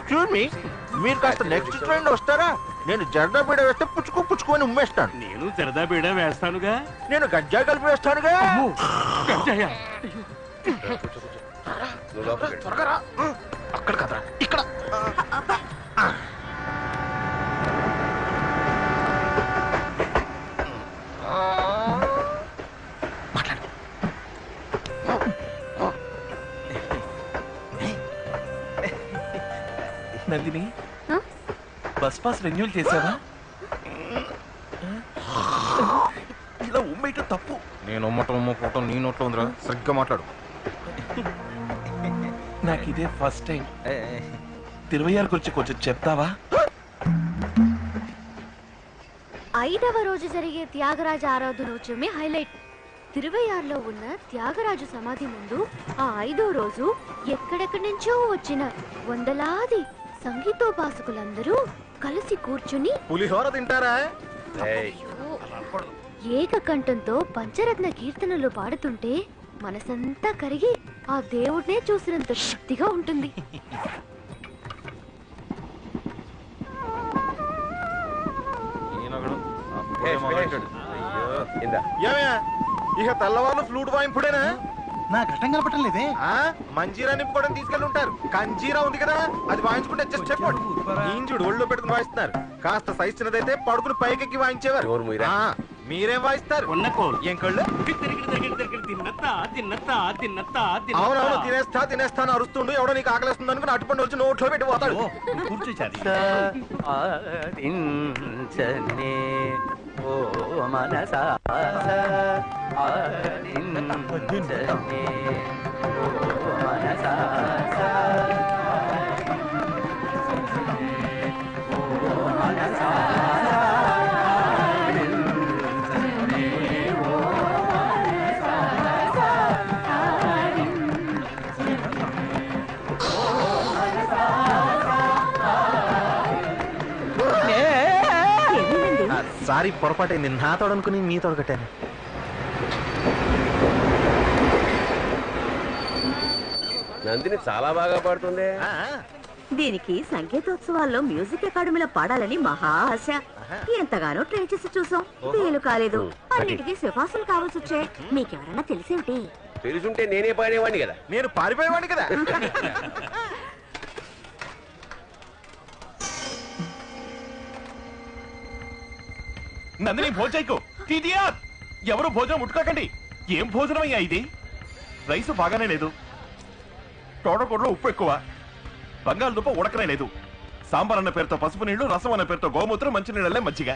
Excuse me, మీరు కాస్త next train వస్తారా? నేను జర్దా బీడ వేస్తే పుచ్చుకొని ఉమ్మేస్తాను. నేను జరదా బీడ వేస్తానుగా. నేను గంజా కలిపి వేస్తానుగా. గంజాయా? త్వరగా రా. అక్కడ కదరా, ఇక్కడ. నందిని, బస్ పాస్ రెన్యూల్ చేసావా? ఇలా ఉమ్మేయటం తప్పు. నేను ఉమ్మటం నీ నోట్లో ఉందిరా, సరిగ్గా మాట్లాడు. నాకు ఇదే ఫస్ట్ టైం. 26 గురించి కొంచెం చెప్తావా? 5వ రోజు జరిగే త్యాగరాజ ఆరాధనోత్సవమే హైలైట్. 26లో ఉన్న త్యాగరాజు సమాధి ముందు ఆ 5వ రోజు ఎక్కడెక్కడి నుంచో వచ్చిన వందలాది సంగీతోపాసకులందరూ కలిసి కూర్చుని పులిహోర తింటారా? ఏకకంఠంతో పంచరత్న కీర్తనలు పాడుతుంటే మనసంతా కరిగి ఆ దేవుడినే చూసినంత శక్తిగా ఉంటుంది. ఇక తెల్లవాళ్ళు ఫ్లూట్ వాయింపుడేనా? నాకు అర్థం కలపటం లేదే. మంజీరా నింపుకోవడం తీసుకెళ్ళి ఉంటారు. కంజీరా ఉంది కదా, అది వాయించుకుంటే జస్ట్ చెప్పండి. ఇంజుడు ఒళ్ళో పెట్టుకుని వాయిస్తున్నారు. కాస్త సైజ్ చిన్నదైతే పడుకుని పైకెక్కి వాయించేవారు. మీరేం వాయిస్తారు? ఏం కళ్ళు? అవునవును, తినేస్తా అని అరుస్తుండు. ఎవడో నీకు ఆకలిస్తుంది అనుకుని అటుపండి వచ్చి నోట్లో పెట్టి పోతాడు. సారీ, పొరపాటైంది. నా తోడనుకుని మీ తోడు కట్టాను. నందిని చాలా బాగా పాడుతుంది. దీనికి సంగీతోత్సవాల్లో మ్యూజిక్ అకాడమీలో పాడాలని మహా ఆశ. ఎంతగానో ట్రై చేసి చూసాం, వీలు కాలేదు. అన్నిటికీ సిఫార్సులు కావాల్సి వచ్చాయి. మీకెవరన్నా తెలిసేమిటి? తెలుసుంటే నేనే పాడేవాడిని కదా. నేను పారిపోయేవాడిని కదా. నందిని, భోజైకు టీటీఆర్ ఎవరు భోజనం ముట్టుకోకండి. ఏం భోజనం అయ్యా ఇది? రైసు బాగానే లేదు, తోటకూరలో ఉప్పు ఎక్కువ, బంగాళదుంప ఉడకనే లేదు, సాంబార్ అన్న పేరుతో పసుపు నీళ్లు, రసం అన్న పేరుతో గోమూత్రం, మంచినీళ్ళే మజ్జిగ,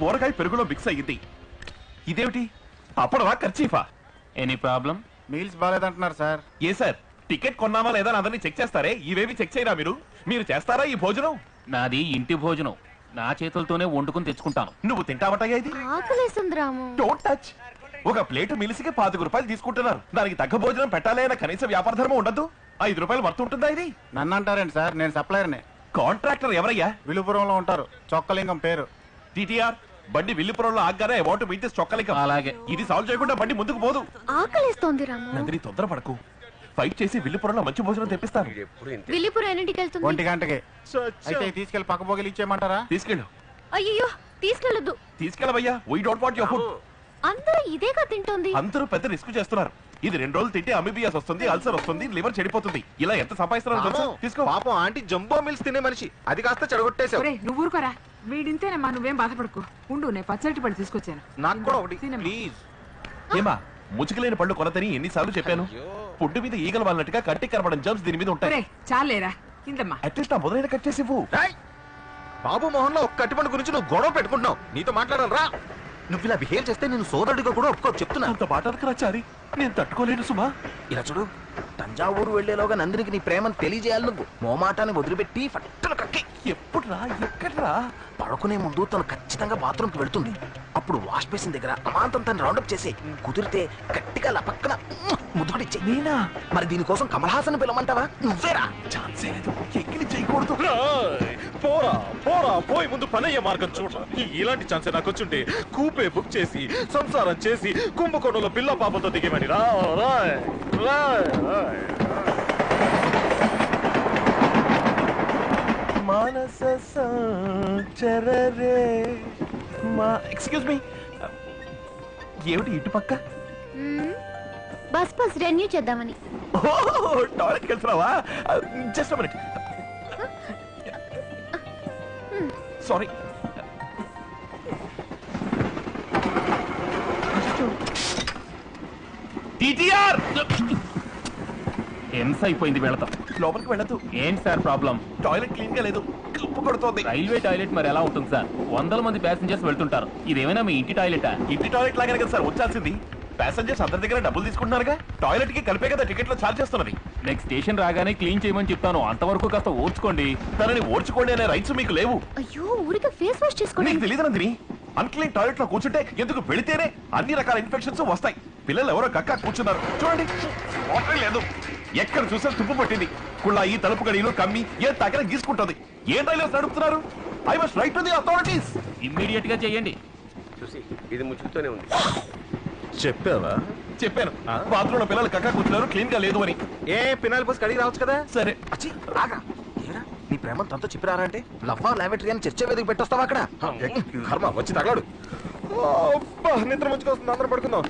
ఊరకాయ పెరుగులో మిక్స్ అయ్యింది. ఇదేమిటి? అప్పడవా ఖర్చీఫా? Any problem? మీల్స్ బాగాలేదంటున్నారు సార్. ఏ సార్, టికెట్ కొన్నామా లేదా అదని చెక్ చేస్తారే, ఇవేవి చెక్ చేయరా మీరు? మీరు చేస్తారా ఈ భోజనం? నాది ఇంటి భోజనం, నా చేతులతోనే వండుకుని తెచ్చుకుంటాను. నువ్వు తింటావటయ్యా ఇది? ఆకలేస్తుంది రాము. Don't touch. ఒక ప్లేటు మిలిసికి 25 రూపాయలు తీసుకుంటున్నారు. దానికి తగ్గ భోజనం పెట్టాలి అన్న కనీస వ్యాపార ధర్మం ఉండదు. 5 రూపాయలు వర్త్ ఉంటుందా ఇది? నన్ను అంటారండి సార్, నేను సప్లయర్ని. కాంట్రాక్టర్ ఎవరయ్యా? విలుపురంలో ఉంటారు, చొక్కలింగం పేరు. టీటీఆర్ బండి విల్లుపురంలో ఆగ్గానే అమౌంట్ మీట్ చొక్కలింగం. అలాగే. ఇది సాల్వ్ చేయకుండా బండి ముందుకు పోదు. ఆకలేస్తోంది రాము. నందిని, తొందరపడకు. ఫైట్ చేసి విల్లుపురంలో మంచి భోజనం తెప్పిస్తాను. విల్లిపురం ఎన్నింటికి వెళ్తుంది? 1 గంటకి. అయితే తీసుకెళ్లి పక్క పోగిలు ఇచ్చేయమంటారా? తీసుకెళ్ళు. అయ్యో, తీసుకెళ్ళదు. తీసుకెళ్ళవయ్యా. We don't want your food. అందరూ ఇదేగా తింటోంది. అందరూ పెద్ద రిస్క్ చేస్తున్నారు. ఇది 2 రోజులు తింటే అమీబియాస్ వస్తుంది, అల్సర్ వస్తుంది, లివర్ చెడిపోతుంది. ఇలా ఎంత సంపాదిస్తున్నారు తెలుసా? తీసుకో. పాపం ఆంటీ జంబో మిల్స్ తినే మనిషి, అది కాస్త చెడగొట్టేశావు. నువ్వు ఊరుకోరా, వీడింతేనమ్మా, నువ్వేం బాధపడకు. ఉండు, నేను పచ్చడి పడి తీసుకొచ్చాను. నాకు కూడా ఒకటి ప్లీజ్. ఏమా, ముచ్చుకలేని పళ్ళు కొనతని ఎన్నిసార్లు చెప్పాను? పుడ్డు మీద ఈగలు వాళ్ళనట్టుగా కట్టి కనబడం జర్మ్స్ దీని మీద ఉంటాయి. చాలేరా, ఇందమ్మా. అట్లీస్ట్ నా మొదలైన కట్ చేసి ఇవ్వు. బాబు మోహన్ లో ఒక కట్టిపండు గురించి నువ్వు గొడవ పెట్టుకుంటున్నావు. నీతో మాట్లాడాలరా? నువ్వు ఇలా బిహేవ్ చేస్తే నేను సోదరుడిగా కూడా ఒప్పుకో చెప్తున్నా. అంత మాటకు చారి, నేను తట్టుకోలేను సుమా. ఇలా చూడు, తంజావూరు వెళ్లేలోగా నందినికి నీ ప్రేమను తెలియజేయాలి. నువ్వు మోమాటాన్ని వదిలిపెట్టి ఫట్టులు కక్కి. ఎప్పుడురా, ఎక్కడ్రా? పడుకునే ముందు తను ఖచ్చితంగా బాత్రూమ్కి వెళ్తుంది. అప్పుడు వాష్ బేసిన్ దగ్గర అమాంతం తను రౌండప్ చేసి కుదిరితే గట్టిగా పక్కన ముద్దుకుడిచ్చే. నేనా? మరి దీనికోసం కమల్ హాసన్ పిలవమంటావా? నువ్వేరా? ఛాన్సే లేదు, ఎక్కిలి చేయకూడదు. పోరా పోరా, పోయి ముందు పనయ్యే మార్గం చూడ. ఇలాంటి ఛాన్సే నాకు వచ్చుంటే కూపే బుక్ చేసి సంసారం చేసి కుంభకోణంలో పిల్ల పాపతో దిగేమని. రా ఎక్స్క్యూజ్ మీ, ఏమిటి ఇటు పక్క? బస్ రెన్యూ చేద్దామని. టాయిలెట్కి వెళ్తున్నావా? Just minute. సారీ. టీటీఆర్ హింస అయిపోయింది వీళ్ళతో. లోపలికి వెళ్ళదు. ఏంటి సార్ ప్రాబ్లం? టాయిలెట్ క్లీన్ గా లేదు, కప్పు కొడుతోంది. రైల్వే టాయిలెట్ మరి ఎలా ఉంటుంది సార్? 100 మంది ప్యాసింజర్స్ వెళ్తుంటారు. ఇదేమైనా మీ ఇంటి టాయిలెటా? ఇంటి టాయిలెట్ లాగానే కదా సార్ వచ్చాల్సింది. ప్యాసింజర్స్ అందరి దగ్గర డబ్బులు తీసుకుంటున్నారుగా. టాయిలెట్ కి కలిపే కదా టికెట్లు ఛార్జ్ చేస్తున్నది. నెక్స్ట్ స్టేషన్ రాగానే క్లీన్ చేయమని చెప్తాను, అంతవరకు కాస్త ఓర్చుకోండి. తనని ఓర్చుకోండి అనే రైట్స్ మీకు లేవు. అయ్యో ఊరికే ఫేస్ వాష్ చేసుకోండి. నీకు తెలియదు నందిని, అన్క్లీన్ టాయిలెట్ లో కూర్చుంటే ఎందుకు వెళితేనే అన్ని రకాల ఇన్ఫెక్షన్స్ వస్తాయి. పిల్లలు ఎవరో కక్క కూర్చున్నారు చూడండి, వాటర్ లేదు, ఎక్కడ చూసా తుప్పు పట్టింది. కుళ్ళాయి, తలుపు గడియలు కమ్మి ఏ తగ్గర గీసుకుంటుంది. ఏ రైల్వేస్ నడుపుతున్నారు? I must right to the authorities. Immediate గా చేయండి. చూసి ఇది ముచ్చుతూనే ఉంది. చెప్పావా? చెప్పాను, బాత్రూమ్ లో పిల్లలు కక్క కూర్చున్నారు, క్లీన్ గా లేదు అని. ఏ పినాలి పోసి కడిగి రావచ్చు కదా. సరే అచ్చి ఆగా ఏరా నీ ప్రేమ తనతో చెప్పిరారా అంటే లవ్వా లావెటరీ అని చర్చ వేదిక పెట్టొస్తావా అక్కడ? కర్మ వచ్చి తగలాడు. నిద్ర ముంచుకొస్తుంది, అందరం పడుకుందాం.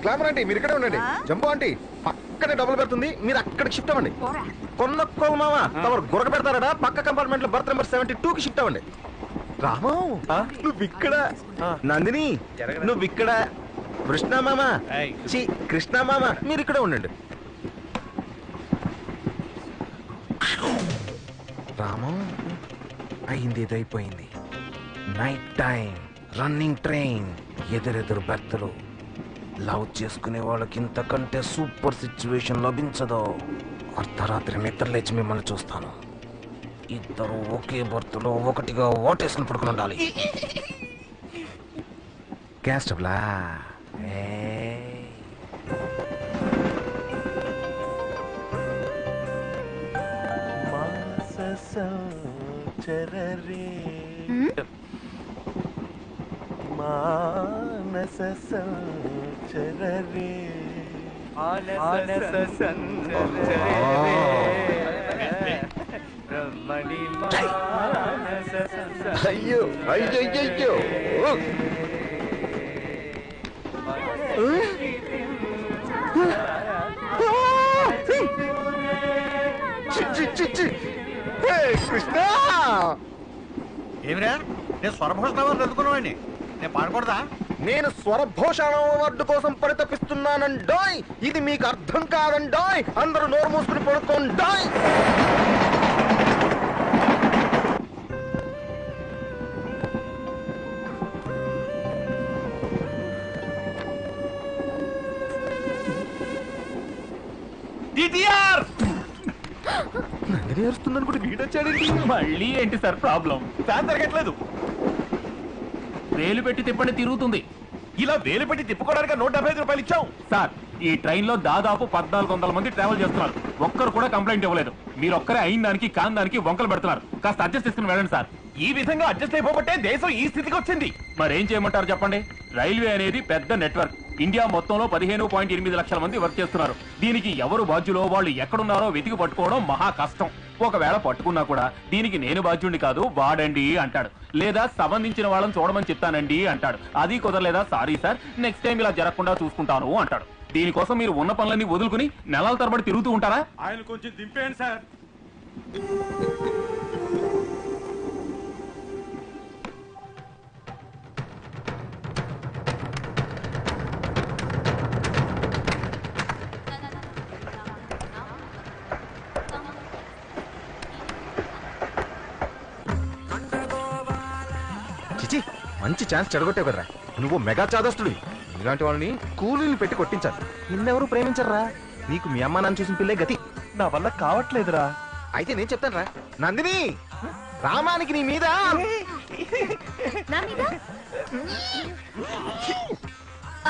గ్లామర్ ఆంటీ మీరు ఇక్కడే ఉండండి. జంబో ఆంటీ పక్కనే డబుల్ పెడుతుంది, మీరు అక్కడికి షిఫ్ట్ అవ్వండి. కొన్నొక్కలు మామ తమరు గురక పెడతారా? పక్క కంపార్ట్మెంట్ లో బర్త్ నెంబర్ 72 కి షిఫ్ట్ అవ్వండి. రామో నువ్వు ఇక్కడ, నందిని నువ్వు ఇక్కడ, కృష్ణ మామ కృష్ణ మామ మీరు ఇక్కడే ఉండండి. రామో అయింది ఇదైపోయింది. నైట్ టైం రన్నింగ్ ట్రైన్, ఎదురెదురు బెర్తలు. లవ్ చేసుకునే వాళ్ళకి ఇంతకంటే సూపర్ సిచ్యువేషన్ లభించదు. అర్ధరాత్రి నిద్ర లేచి మిమ్మల్ని చూస్తాను. ఇద్దరు ఒకే బర్త్లో ఒకటిగా ఓటేసుకుని పడుకుని ఉండాలి. గ్యాస్ స్టవ్లా అయ్యో అయ్యో కృష్ణ ఏమిరా నేను స్వరభోషణ అవార్డు అందుకున్నావండి, నేను పాడకూడదా? నేను స్వరభూషణ అవార్డు కోసం పరితపిస్తున్నానండోయ్. ఇది మీకు అర్థం కాదండోయ్. అందరూ నోరు మూసుకుని పడుకోండోయ్. నందిని ఏరుస్తుందని కూడా వీడొచ్చాడండి. మళ్ళీ ఏంటి సార్ ప్రాబ్లం? ఫ్యాన్ తిరగట్లేదు. వేలు పెట్టి తిప్పండి, తిరుగుతుంది. ఇలా వేలు పెట్టి తిప్పుకోవడానికి 175 రూపాయలు ఇచ్చాం సార్ ఈ ట్రైన్ లో దాదాపు 1400 మంది ట్రావెల్ చేస్తున్నారు. ఒక్కరు కూడా కంప్లైంట్ ఇవ్వలేదు. మీరు ఒక్కరే అయిన దానికి కాని దానికి వంకలు పెడుతున్నారు. కాస్త అడ్జస్ట్ చేసుకుని వెళ్ళండి సార్. ఈ విధంగా అడ్జస్ట్ అయిపోబట్టే దేశం ఈ స్థితికి వచ్చింది. మరేం చేయమంటారు చెప్పండి? రైల్వే అనేది పెద్ద నెట్వర్క్. ఇండియా మొత్తంలో 15.8 లక్షల మంది వర్క్ చేస్తున్నారు. దీనికి ఎవరు బాధ్యులో వాళ్ళు ఎక్కడున్నారో వెతికి పట్టుకోవడం మహా కష్టం. ఒకవేళ పట్టుకున్నా కూడా దీనికి నేను బాధ్యుడిని కాదు వాడండి అంటాడు, లేదా సంబంధించిన వాళ్ళని చూడమని చెప్తానండి అంటాడు. అది కుదరలేదా, సారీ సార్ నెక్స్ట్ టైం ఇలా జరగకుండా చూసుకుంటాను అంటాడు. దీనికోసం మీరు ఉన్న పనులన్నీ వదులుకుని నెలల తరబడి తిరుగుతూ ఉంటారా? ఆయన కొంచెం దింపేయండి సార్. చిచి మంచి ఛాన్స్ చెడగొట్టావు కదరా. నువ్వు మెగా చాదస్తుడివి. ఇలాంటి వాళ్ళని కూలీలు పెట్టి కొట్టించాలి. నిన్నెవరు ప్రేమించరా? నీకు మీ అమ్మ నాన్న చూసిన పిల్లే గతి. నా వల్ల కావట్లేదురా. అయితే నేను చెప్తాను రా. నందిని రామానికి నీ మీద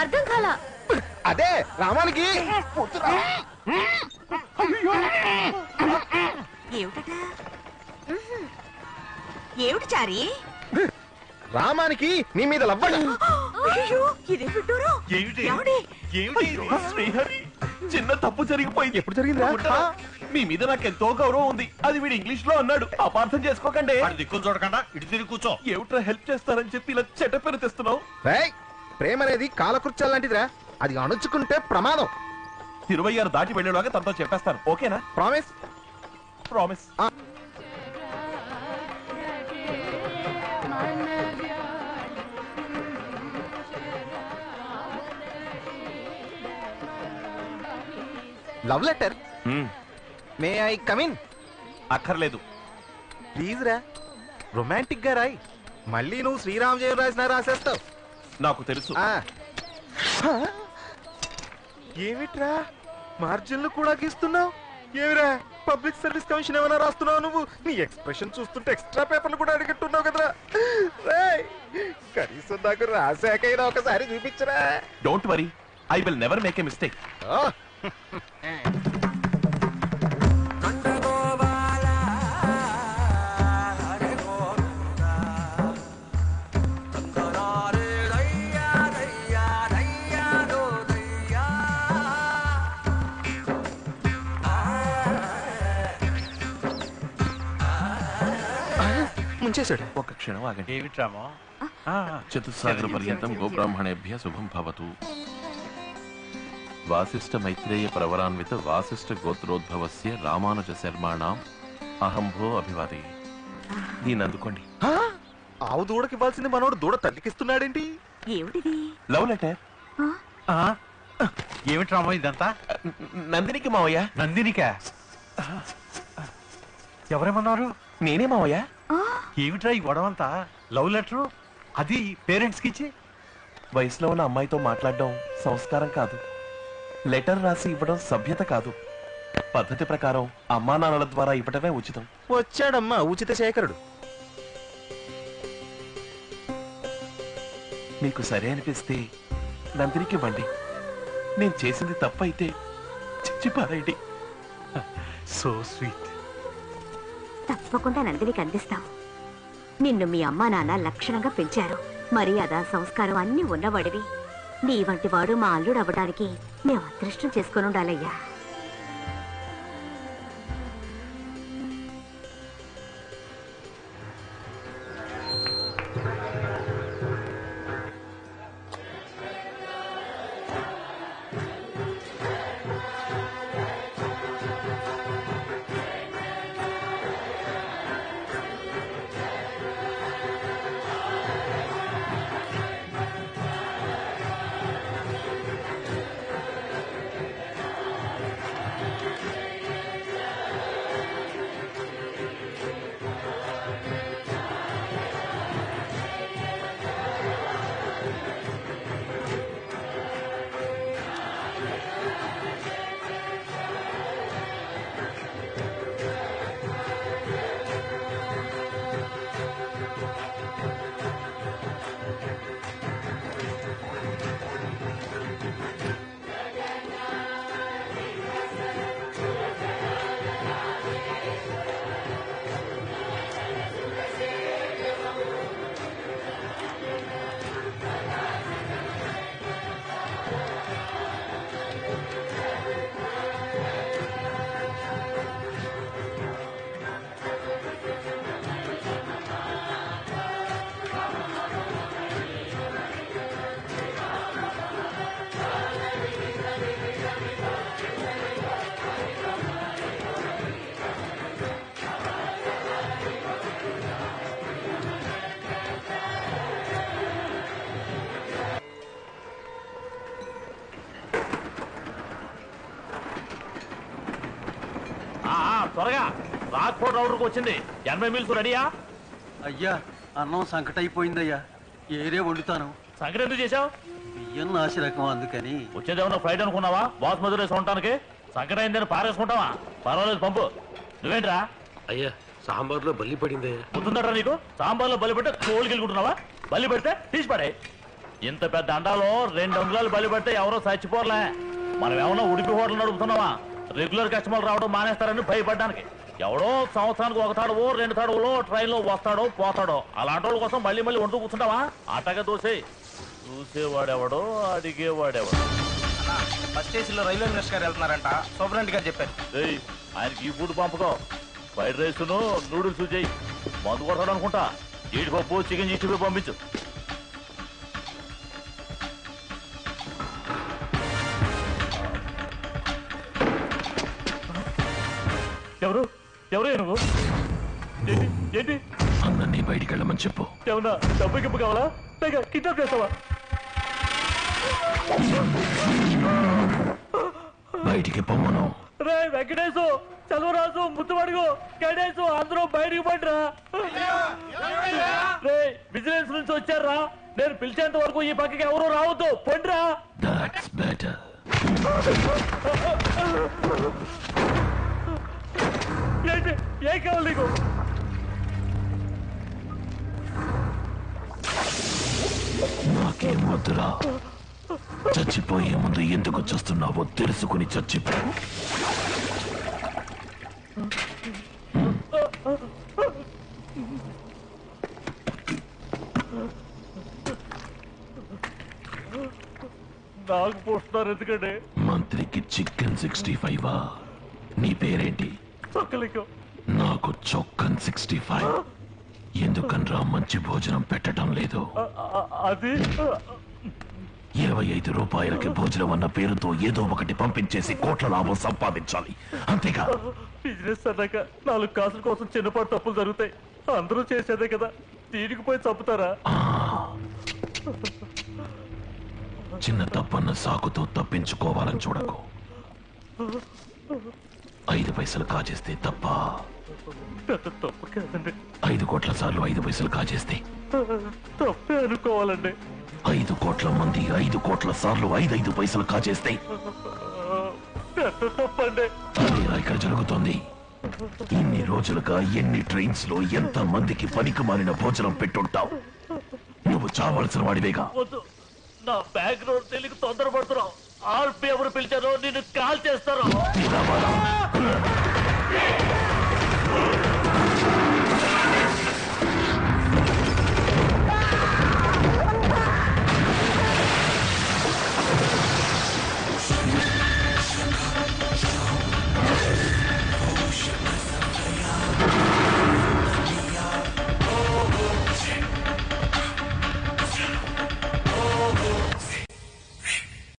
అర్థం కాలా? అదే రామానికి ఏమిటి చారి? రామానికి నీ మీద లవ్వడ. శ్రీహరి చిన్న తప్పు జరిగిపోయింది. ఎప్పుడు జరిగిందా? మీ మీద నాకు ఎంతో గౌరవం ఉంది. అది వీడు ఇంగ్లీష్ లో అన్నాడు, అపార్థం చేసుకోకండి. దిక్కులు చూడకుండా ఇటు తిరిగి కూర్చో. ఏమిట్రా హెల్ప్ చేస్తారని చెప్పి ఇలా చెడ్డ పేరు తెస్తున్నావు? ప్రేమ అనేది కాలకృత్యాలు లాంటిదిరా, అది అణుచుకుంటే ప్రమాదం. 26 దాటి వెళ్ళేలాగా తనతో చెప్పేస్తాను, ఓకేనా? Promise? Promise. Love letter. May I come in? అక్కర్లేదు. ప్లీజ్ రా, రొమాంటిక్ గా రాయి. మళ్ళీ నువ్వు శ్రీరామ్ జయం రాసేస్తావు. నాకు తెలుసు. ఏమిట్రా మార్జిన్లు కూడా గీస్తున్నావు? ఏమిరా పబ్లిక్ సర్వీస్ కమిషన్ ఏమైనా రాస్తున్నావు నువ్వు? నీ ఎక్స్ప్రెషన్ చూస్తుంటే ఎక్స్ట్రా పేపర్లు కూడా అడిగట్టున్నావు కదరా. కనీసం నాకు రాసాకైనా ఒకసారి చూపించరా. Don't worry, I will never make a mistake. ముంచేశాడు. ఒక క్షణం ఆగండి. ఏమిట్రామో? చతుస్సాగర పర్యంతం గోబ్రాహ్మణేభ్య శుభం భవతు. వాసిష్ఠ మైత్రేయ ప్రవరాన్విత వాసిష్ఠ గోత్రోద్భవస్య రామానుజ శర్మాణం అహంభో అభివాది. దీన్ని అందుకోండి. ఆవు దూడకి ఇవ్వాల్సింది మనోడు దూడ తల్లికిస్తున్నాడేంటి? ఏమిటిది? Love letter. ఏమిట్రామో ఇదంతా? నందినికి మావయ్య. నందినికా? ఎవరేమన్నారు? నేనే మావయ్య. ఏమిట్రా ఈ గొడవంతా? లవ్ లెటరు, అది పేరెంట్స్ కి ఇచ్చి? వయసులో ఉన్న అమ్మాయితో మాట్లాడడం సంస్కారం కాదు. లెటర్ రాసి ఇవ్వడం సభ్యత కాదు. పద్ధతి ప్రకారం అమ్మా నాన్నల ద్వారా ఇవ్వటమే ఉచితం. వచ్చాడమ్మా ఉచిత శేఖరుడు. మీకు సరే అనిపిస్తే నందినికి ఇవ్వండి. నేను చేసింది తప్పైతే చచ్చిపారేయండి. So sweet. తప్పకుండా నందినికి అందిస్తాం. నిన్ను మీ అమ్మా నాన్న లక్షణంగా పెంచారు. మర్యాద సంస్కారం అన్ని ఉన్నవాడివి. నీ వంటి వాడు మా అల్లుడు అవ్వడానికి మేము అదృష్టం చేసుకుని ఉండాలయ్యా. త్వరగా రాక్ఫోర్ట్ రౌడర్కి వచ్చింది. 80 మీల్స్ రెడీయా? అయ్యా అన్నం సంకట అయిపోయిందయ్యా. ఏరే వండుతాను. సంకట ఎందుకు చేశావు? బియ్యం నాసి రకం అందుకని. వచ్చేదేమన్నా ఫ్లైట్ అనుకున్నావా? బాస్ మధుర వేసి ఉండటానికి సంకట అయిందని పారేసుకుంటావా? పర్వాలేదు పంపు. నువ్వేంట్రా? అయ్యా సాంబార్లో బల్లి పడింది. గుర్తుందట్రా నీకు? సాంబార్లో బలి పెడితే కోళ్ళకి వెళ్ళుకుంటున్నావా? బలి పెడితే తీసి పడే. ఇంత పెద్ద అండాలో 2 అంగుళాలు బలి పెడితే ఎవరో చచ్చిపోర్లే. మనం ఏమన్నా ఉడిపి హోటల్ నడుపుతున్నావా? రెగ్యులర్ కస్టమర్లు రావడం మానేస్తారని భయపడ్డానికి. ఎవడో సంవత్సరానికి 1 తడవో 2 తడవలో ట్రైన్లో వస్తాడో పోతాడో అలాంటి వాళ్ళ కోసం మళ్ళీ మళ్ళీ వంటూ కూర్చుంటావా? అట్టగా దోసే. చూసేవాడెవడో అడిగేవాడెవడో. ఫస్ట్ ఏసీలో రైల్వే మినిస్టర్ గారు వెళ్తున్నారంట. సూపరింటెండెంట్ గారు చెప్పారు. ఆయనకి ఈ ఫుడ్ పంపకం ఫ్రైడ్ రైస్ నూడిల్స్ చేయి మందు కొడతాడు అనుకుంటా జీడిపప్పు చికెన్ చేసి పంపించు ఎవరు ఎవరు నువ్వు ఏంటి అందరినీ బయటికి వెళ్ళమని చెప్పు. ఏమన్నా డబ్బు గిప్పు కావాలా పైగా కిడ్నాప్ చేస్తావా? బయటికి పొమ్మను. రే వెంకటేశు చదువురాజు ముద్దుమడుగు గణేశు అందరూ బయటికి పడరా. రే విజిలెన్స్ నుంచి వచ్చారా? నేను పిలిచేంత వరకు ఈ పక్కకి ఎవరు రావద్దు పండ్రా. That's better. ఏంటి ఏం కావాలి నీకు? నాకేం వద్దురా. చచ్చిపోయే ముందు ఎందుకు చూస్తున్నావో తెలుసుకుని చచ్చిపో. నాకు పోస్తున్నారు ఎందుకంటే మంత్రికి చికెన్ 65 నీ పేరేంటి? చొక్కలికం. నాకు చొక్కన్ 65. ఎందుకనరా మంచి భోజనం పెట్టడం లేదు? అది 25 రూపాయలకి భోజనం అన్న పేరుతో ఏదో ఒకటి పంపించేసి కోట్ల లాభం సంపాదించాలి, అంతేగా? బిజినెస్ అన్నాక 4 కాసుల కోసం చిన్నపాటు తప్పులు జరుగుతాయి. అందరూ చేసేదే కదా, దీనికి పోయి చంపుతారా? చిన్న తప్పన్న సాకుతో తప్పించుకోవాలని చూడకు. 5 పైసలు కాజేస్తే తప్ప. తప్పు కాదండి. 5 కోట్ల సార్లు 5 పైసలు కాజేస్తే తప్పే అనుకోవాలండి. 5 కోట్ల మంది 5 కోట్ల సార్లు 5 పైసలు కాజేస్తే తప్పండి. అదేరా ఇక్కడ జరుగుతోంది. ఇన్ని రోజులుగా ఎన్ని ట్రైన్స్ లో ఎంత మందికి పనికి మాలిన భోజనం పెట్టుంటావు. నువ్వు చావాల్సిన వాడివేగా. వద్దు, నా బ్యాక్గ్రౌండ్ తెలియక తొందరపడుతున్నావు. ఆర్పి ఎవరు పిలిచారో నిన్ను కాల్ చేస్తారో. తినవరా?